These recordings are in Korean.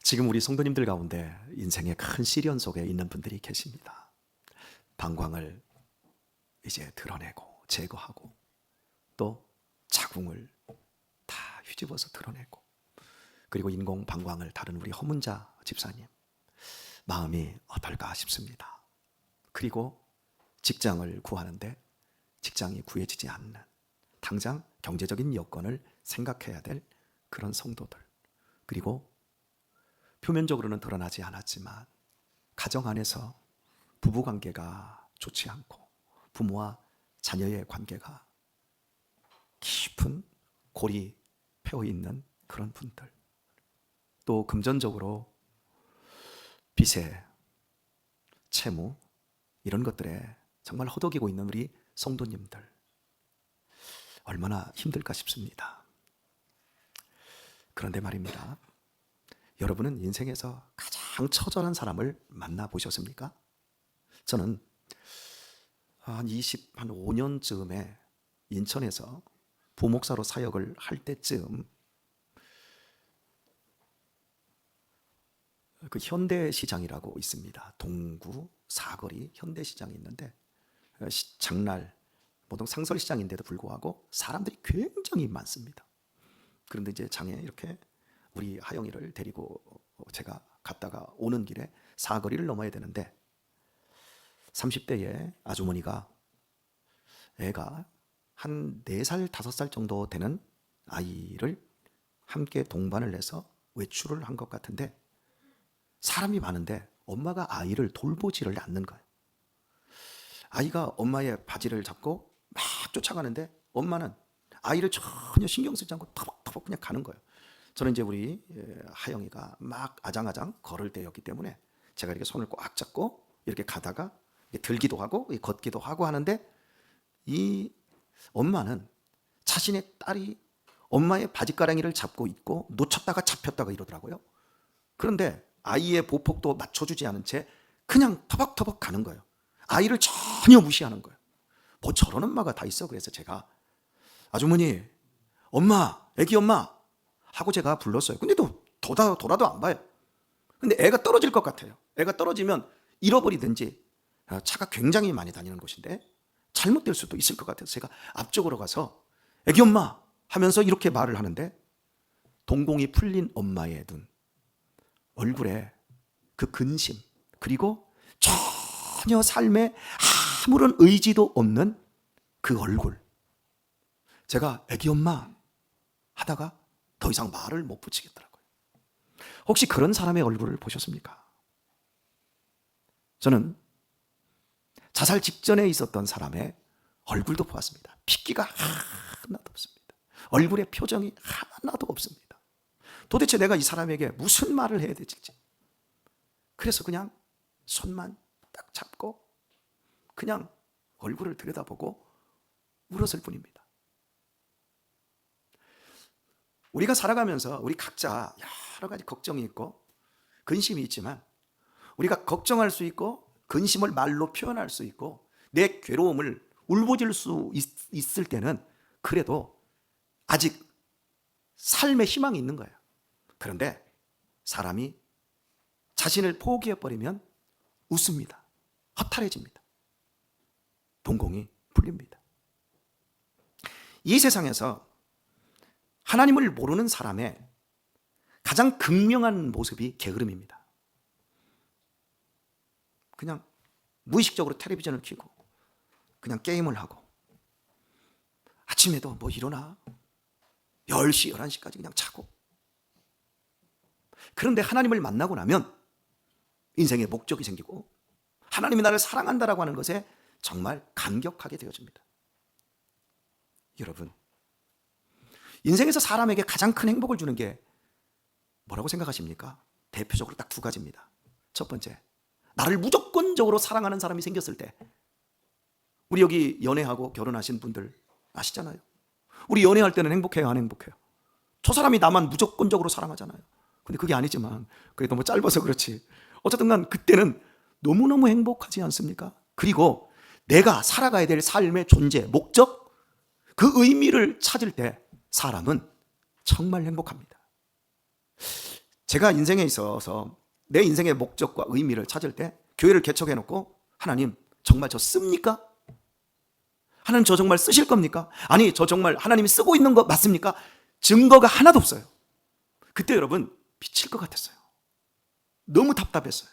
지금 우리 성도님들 가운데 인생의 큰 시련 속에 있는 분들이 계십니다. 방광을 이제 드러내고 제거하고 또 자궁을 다 휘집어서 드러내고, 그리고 인공 방광을 다룬 우리 허문자 집사님 마음이 어떨까 싶습니다. 그리고 직장을 구하는데 직장이 구해지지 않는, 당장 경제적인 여건을 생각해야 될 그런 성도들, 그리고 표면적으로는 드러나지 않았지만 가정 안에서 부부관계가 좋지 않고 부모와 자녀의 관계가 깊은 골이 패어 있는 그런 분들, 또 금전적으로 빚에 채무 이런 것들에 정말 허덕이고 있는 우리 성도님들, 얼마나 힘들까 싶습니다. 그런데 말입니다, 여러분은 인생에서 가장 처절한 사람을 만나보셨습니까? 저는 한 25년쯤에 인천에서 부목사로 사역을 할 때쯤 그 현대시장이라고 있습니다. 동구 사거리 현대시장이 있는데, 장날 보통 상설시장인데도 불구하고 사람들이 굉장히 많습니다. 그런데 이제 장에 이렇게 우리 하영이를 데리고 제가 갔다가 오는 길에 사거리를 넘어야 되는데, 30대의 아주머니가 애가 한 4살, 5살 정도 되는 아이를 함께 동반을 해서 외출을 한 것 같은데, 사람이 많은데 엄마가 아이를 돌보지를 않는 거예요. 아이가 엄마의 바지를 잡고 막 쫓아가는데 엄마는 아이를 전혀 신경 쓰지 않고 터벅터벅 그냥 가는 거예요. 저는 이제 우리 하영이가 막 아장아장 걸을 때였기 때문에 제가 이렇게 손을 꽉 잡고 이렇게 가다가 들기도 하고 걷기도 하고 하는데, 이 엄마는 자신의 딸이 엄마의 바지가랑이를 잡고 있고 놓쳤다가 잡혔다가 이러더라고요. 그런데 아이의 보폭도 맞춰주지 않은 채 그냥 터벅터벅 가는 거예요. 아이를 전혀 무시하는 거예요. 뭐 저런 엄마가 다 있어. 그래서 제가 아주머니, 엄마, 애기 엄마 하고 제가 불렀어요. 근데 또 돌아도 안 봐요. 근데 애가 떨어질 것 같아요. 애가 떨어지면 잃어버리든지, 차가 굉장히 많이 다니는 곳인데 잘못될 수도 있을 것 같아서 제가 앞쪽으로 가서 애기 엄마 하면서 이렇게 말을 하는데, 동공이 풀린 엄마의 눈, 얼굴에 그 근심, 그리고 전혀 삶에 아무런 의지도 없는 그 얼굴, 제가 애기 엄마 하다가 더 이상 말을 못 붙이겠더라고요. 혹시 그런 사람의 얼굴을 보셨습니까? 저는 자살 직전에 있었던 사람의 얼굴도 보았습니다. 핏기가 하나도 없습니다. 얼굴에 표정이 하나도 없습니다. 도대체 내가 이 사람에게 무슨 말을 해야 될지, 그래서 그냥 손만 딱 잡고 그냥 얼굴을 들여다보고 울었을 뿐입니다. 우리가 살아가면서 우리 각자 여러 가지 걱정이 있고 근심이 있지만, 우리가 걱정할 수 있고 근심을 말로 표현할 수 있고 내 괴로움을 울부짖을 수 있을 때는 그래도 아직 삶의 희망이 있는 거예요. 그런데 사람이 자신을 포기해버리면 웃습니다. 허탈해집니다. 동공이 풀립니다. 이 세상에서 하나님을 모르는 사람의 가장 극명한 모습이 게으름입니다. 그냥 무의식적으로 텔레비전을 켜고 그냥 게임을 하고, 아침에도 뭐 일어나 10시, 11시까지 그냥 자고. 그런데 하나님을 만나고 나면 인생의 목적이 생기고 하나님이 나를 사랑한다라고 하는 것에 정말 감격하게 되어집니다. 여러분, 인생에서 사람에게 가장 큰 행복을 주는 게 뭐라고 생각하십니까? 대표적으로 딱 2가지입니다. 첫 번째, 나를 무조건적으로 사랑하는 사람이 생겼을 때. 우리 여기 연애하고 결혼하신 분들 아시잖아요. 우리 연애할 때는 행복해요, 안 행복해요? 저 사람이 나만 무조건적으로 사랑하잖아요. 근데 그게 아니지만, 그게 너무 짧아서 그렇지, 어쨌든 간 그때는 너무너무 행복하지 않습니까? 그리고 내가 살아가야 될 삶의 존재, 목적, 그 의미를 찾을 때 사람은 정말 행복합니다. 제가 인생에 있어서 내 인생의 목적과 의미를 찾을 때 교회를 개척해놓고 하나님 정말 저 씁니까? 하나님 저 정말 쓰실 겁니까? 아니 저 정말 하나님이 쓰고 있는 거 맞습니까? 증거가 하나도 없어요. 그때 여러분 미칠 것 같았어요. 너무 답답했어요.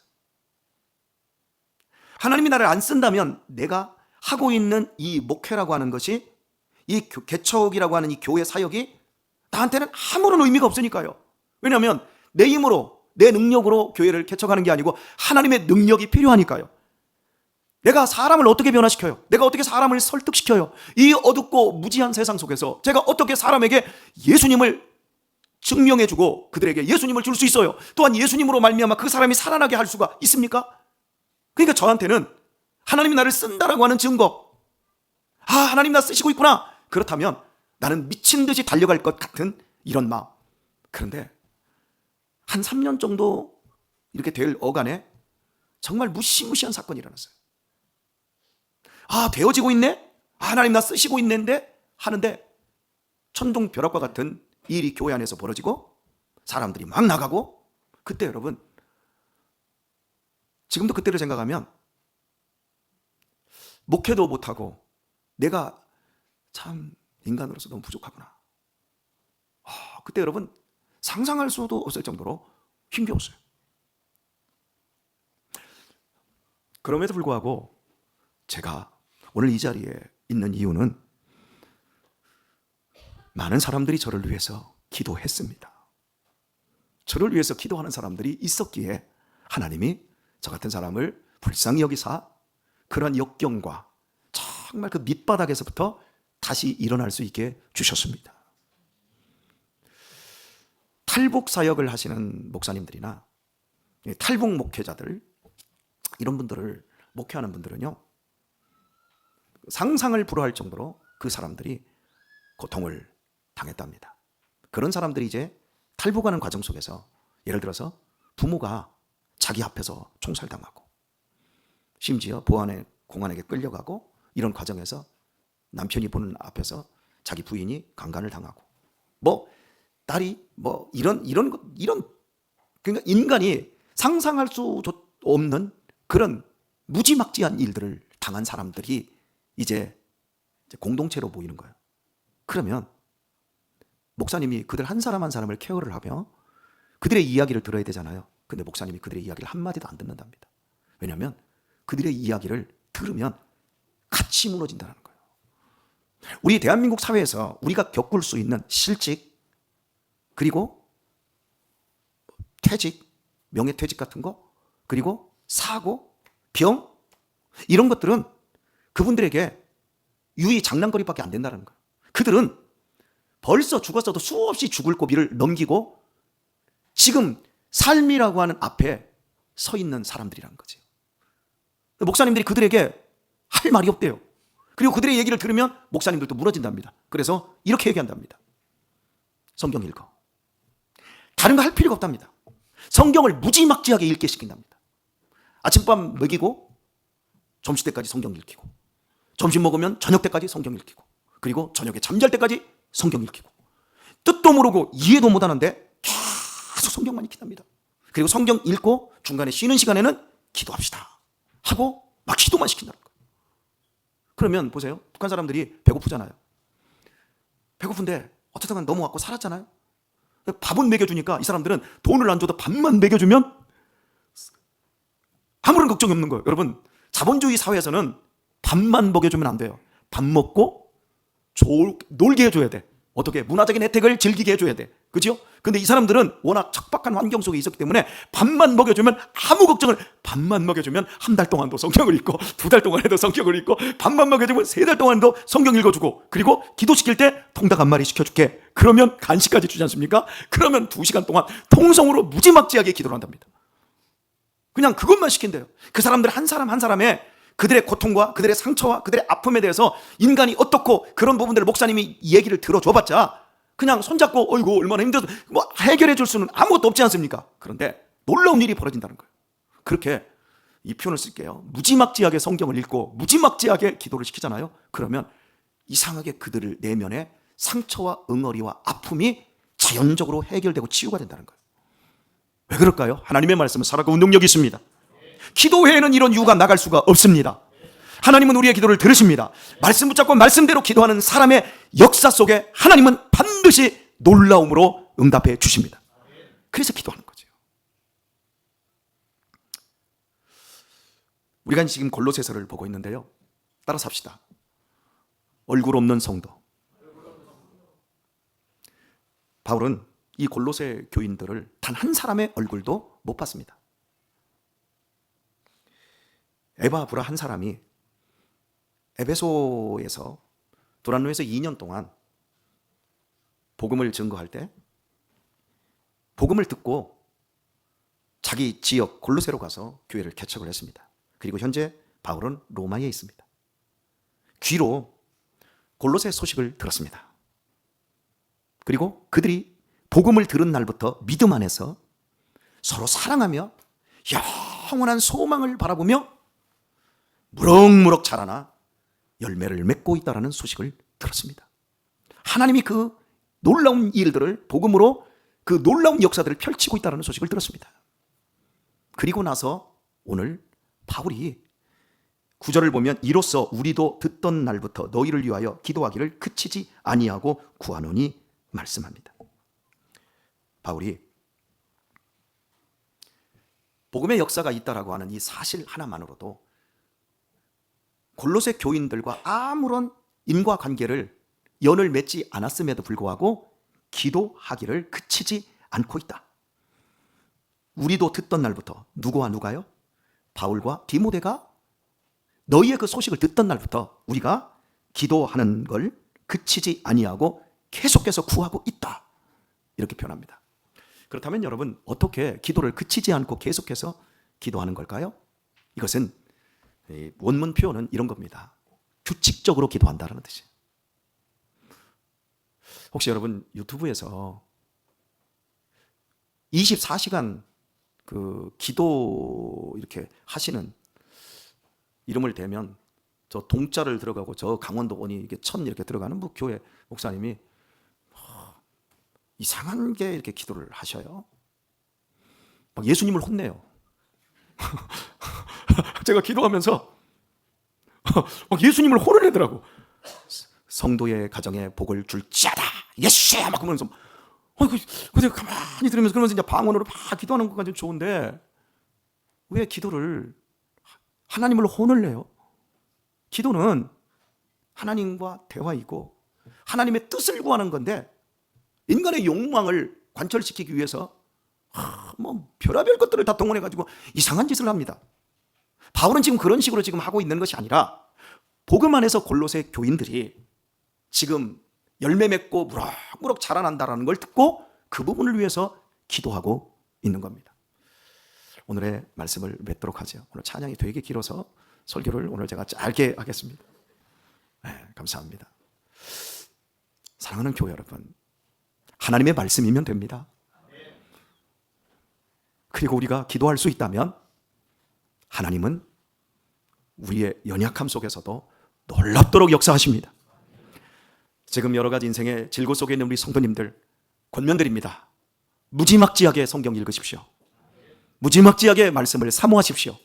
하나님이 나를 안 쓴다면 내가 하고 있는 이 목회라고 하는 것이, 이 개척이라고 하는 이 교회 사역이 나한테는 아무런 의미가 없으니까요. 왜냐하면 내 힘으로 내 능력으로 교회를 개척하는 게 아니고 하나님의 능력이 필요하니까요. 내가 사람을 어떻게 변화시켜요? 내가 어떻게 사람을 설득시켜요? 이 어둡고 무지한 세상 속에서 제가 어떻게 사람에게 예수님을 증명해주고 그들에게 예수님을 줄 수 있어요? 또한 예수님으로 말미암아 그 사람이 살아나게 할 수가 있습니까? 그러니까 저한테는 하나님이 나를 쓴다라고 하는 증거, 하나님 나 쓰시고 있구나. 그렇다면 나는 미친 듯이 달려갈 것 같은 이런 마음. 그런데 한 3년 정도 이렇게 될 어간에 정말 무시무시한 사건이 일어났어요. 되어지고 있네? 하나님 나 쓰시고 있는데 하는데 천둥벼락과 같은 일이 교회 안에서 벌어지고 사람들이 막 나가고, 그때 여러분 지금도 그때를 생각하면 목회도 못하고 내가 참 인간으로서 너무 부족하구나. 그때 여러분 상상할 수도 없을 정도로 힘겨웠어요. 그럼에도 불구하고 제가 오늘 이 자리에 있는 이유는 많은 사람들이 저를 위해서 기도했습니다. 저를 위해서 기도하는 사람들이 있었기에 하나님이 저 같은 사람을 불쌍히 여기사 그런 역경과 정말 그 밑바닥에서부터 다시 일어날 수 있게 주셨습니다. 탈북 사역을 하시는 목사님들이나 탈북 목회자들, 이런 분들을 목회하는 분들은요, 상상을 불허할 정도로 그 사람들이 고통을 당했답니다. 그런 사람들이 이제 탈북하는 과정 속에서 예를 들어서 부모가 자기 앞에서 총살당하고 심지어 보안의 공안에게 끌려가고, 이런 과정에서 남편이 보는 앞에서 자기 부인이 강간을 당하고 딸이 이런 그러니까 인간이 상상할 수 없는 그런 무지막지한 일들을 당한 사람들이 이제 공동체로 모이는 거예요. 그러면 목사님이 그들 한 사람 한 사람을 케어를 하며 그들의 이야기를 들어야 되잖아요. 근데 목사님이 그들의 이야기를 한마디도 안 듣는답니다. 왜냐하면 그들의 이야기를 들으면 같이 무너진다는 거예요. 우리 대한민국 사회에서 우리가 겪을 수 있는 실직, 그리고 퇴직, 명예퇴직 같은 거, 그리고 사고, 병, 이런 것들은 그분들에게 유의 장난거리밖에 안 된다는 거예요. 그들은 벌써 죽었어도 수없이 죽을 고비를 넘기고 지금 삶이라고 하는 앞에 서 있는 사람들이라는 거지. 목사님들이 그들에게 할 말이 없대요. 그리고 그들의 얘기를 들으면 목사님들도 무너진답니다. 그래서 이렇게 얘기한답니다. 성경 읽어. 다른 거 할 필요가 없답니다. 성경을 무지막지하게 읽게 시킨답니다. 아침밥 먹이고 점심때까지 성경 읽히고, 점심 먹으면 저녁 때까지 성경 읽히고, 그리고 저녁에 잠잘 때까지 성경 읽히고, 뜻도 모르고 이해도 못하는데 계속 성경만 읽힌답니다. 그리고 성경 읽고 중간에 쉬는 시간에는 기도합시다 하고 막 기도만 시킨다는 거예요. 그러면 보세요. 북한 사람들이 배고프잖아요. 배고픈데 어쨌든 넘어왔고 살았잖아요. 밥은 먹여주니까 이 사람들은 돈을 안 줘도 밥만 먹여주면 아무런 걱정이 없는 거예요. 여러분, 자본주의 사회에서는 밥만 먹여주면 안 돼요. 밥 먹고 놀게 해줘야 돼. 어떻게? 문화적인 혜택을 즐기게 해줘야 돼. 그죠? 근데 이 사람들은 워낙 척박한 환경 속에 있었기 때문에 밥만 먹여주면 아무 걱정을, 밥만 먹여주면 한 달 동안도 성경을 읽고, 2달 동안에도 성경을 읽고, 밥만 먹여주면 3달 동안도 성경 읽어주고, 그리고 기도시킬 때 통닭 한 마리 시켜줄게. 그러면 간식까지 주지 않습니까? 그러면 2시간 동안 통성으로 무지막지하게 기도를 한답니다. 그냥 그것만 시킨대요. 그 사람들 한 사람 한 사람의 그들의 고통과 그들의 상처와 그들의 아픔에 대해서 인간이 어떻고 그런 부분들을 목사님이 얘기를 들어줘봤자 그냥 손잡고 어이구 얼마나 힘들어서 해결해 줄 수는 아무것도 없지 않습니까? 그런데 놀라운 일이 벌어진다는 거예요. 그렇게 이 표현을 쓸게요. 무지막지하게 성경을 읽고 무지막지하게 기도를 시키잖아요. 그러면 이상하게 그들을 내면에 상처와 응어리와 아픔이 자연적으로 해결되고 치유가 된다는 거예요. 왜 그럴까요? 하나님의 말씀은 살아있고 운동력이 있습니다. 기도 외에는 이런 유가 나갈 수가 없습니다. 하나님은 우리의 기도를 들으십니다. 말씀 붙잡고 말씀대로 기도하는 사람의 역사 속에 하나님은 반드시 놀라움으로 응답해 주십니다. 그래서 기도하는 거죠. 우리가 지금 골로새서를 보고 있는데요, 따라서 합시다. 얼굴 없는 성도. 바울은 이 골로새 교인들을 단 한 사람의 얼굴도 못 봤습니다. 에바브라 한 사람이 에베소에서 두란노에서 2년 동안 복음을 증거할 때 복음을 듣고 자기 지역 골로새로 가서 교회를 개척을 했습니다. 그리고 현재 바울은 로마에 있습니다. 귀로 골로새 소식을 들었습니다. 그리고 그들이 복음을 들은 날부터 믿음 안에서 서로 사랑하며 영원한 소망을 바라보며 무럭무럭 자라나 열매를 맺고 있다는 소식을 들었습니다. 하나님이 그 놀라운 일들을 복음으로 그 놀라운 역사들을 펼치고 있다는 소식을 들었습니다. 그리고 나서 오늘 바울이 9절을 보면 이로써 우리도 듣던 날부터 너희를 위하여 기도하기를 그치지 아니하고 구하노니 말씀합니다. 바울이 복음의 역사가 있다라고 하는 이 사실 하나만으로도 골로새 교인들과 아무런 인과관계를 연을 맺지 않았음에도 불구하고 기도하기를 그치지 않고 있다. 우리도 듣던 날부터 누구와 누가요? 바울과 디모데가 너희의 그 소식을 듣던 날부터 우리가 기도하는 걸 그치지 아니하고 계속해서 구하고 있다. 이렇게 표현합니다. 그렇다면 여러분, 어떻게 기도를 그치지 않고 계속해서 기도하는 걸까요? 이것은 원문 표현은 이런 겁니다. 규칙적으로 기도한다는 뜻이에요. 혹시 여러분 유튜브에서 24시간 그 기도 이렇게 하시는 이름을 대면 저 동자를 들어가고 저 강원도 오니 이게 천 이렇게 들어가는 뭐 교회 목사님이 이상한 게 이렇게 기도를 하셔요. 막 예수님을 혼내요. 제가 기도하면서 막 예수님을 혼을 내더라고. 성도의 가정에 복을 줄지어다 예수야 막 그러면서 그래서 가만히 들으면서 그러면서 이제 방언으로 막 기도하는 것까지 좋은데 왜 기도를 하나님을 혼을 내요? 기도는 하나님과 대화이고 하나님의 뜻을 구하는 건데 인간의 욕망을 관철시키기 위해서 뭐 별의별 것들을 다 동원해가지고 이상한 짓을 합니다. 바울은 지금 그런 식으로 지금 하고 있는 것이 아니라 복음 안에서 골로새 교인들이 지금 열매 맺고 무럭무럭 자라난다는 걸 듣고 그 부분을 위해서 기도하고 있는 겁니다. 오늘의 말씀을 맺도록 하죠. 오늘 찬양이 되게 길어서 설교를 오늘 제가 짧게 하겠습니다. 네, 감사합니다. 사랑하는 교회 여러분, 하나님의 말씀이면 됩니다. 그리고 우리가 기도할 수 있다면 하나님은 우리의 연약함 속에서도 놀랍도록 역사하십니다. 지금 여러 가지 인생의 질고 속에 있는 우리 성도님들 권면드립니다. 무지막지하게 성경 읽으십시오. 무지막지하게 말씀을 사모하십시오.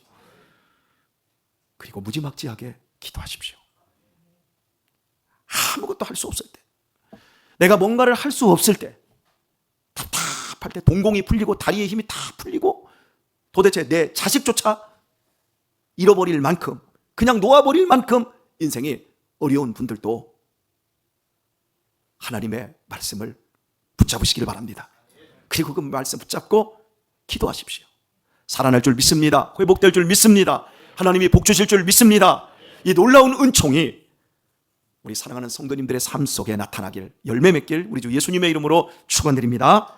그리고 무지막지하게 기도하십시오. 아무것도 할 수 없을 때, 내가 뭔가를 할 수 없을 때, 답답할 때, 동공이 풀리고 다리의 힘이 다 풀리고 도대체 내 자식조차 잃어버릴 만큼, 그냥 놓아버릴 만큼 인생이 어려운 분들도 하나님의 말씀을 붙잡으시길 바랍니다. 그리고 그 말씀 붙잡고 기도하십시오. 살아날 줄 믿습니다. 회복될 줄 믿습니다. 하나님이 복 주실 줄 믿습니다. 이 놀라운 은총이 우리 사랑하는 성도님들의 삶 속에 나타나길, 열매 맺길 우리 주 예수님의 이름으로 축원드립니다.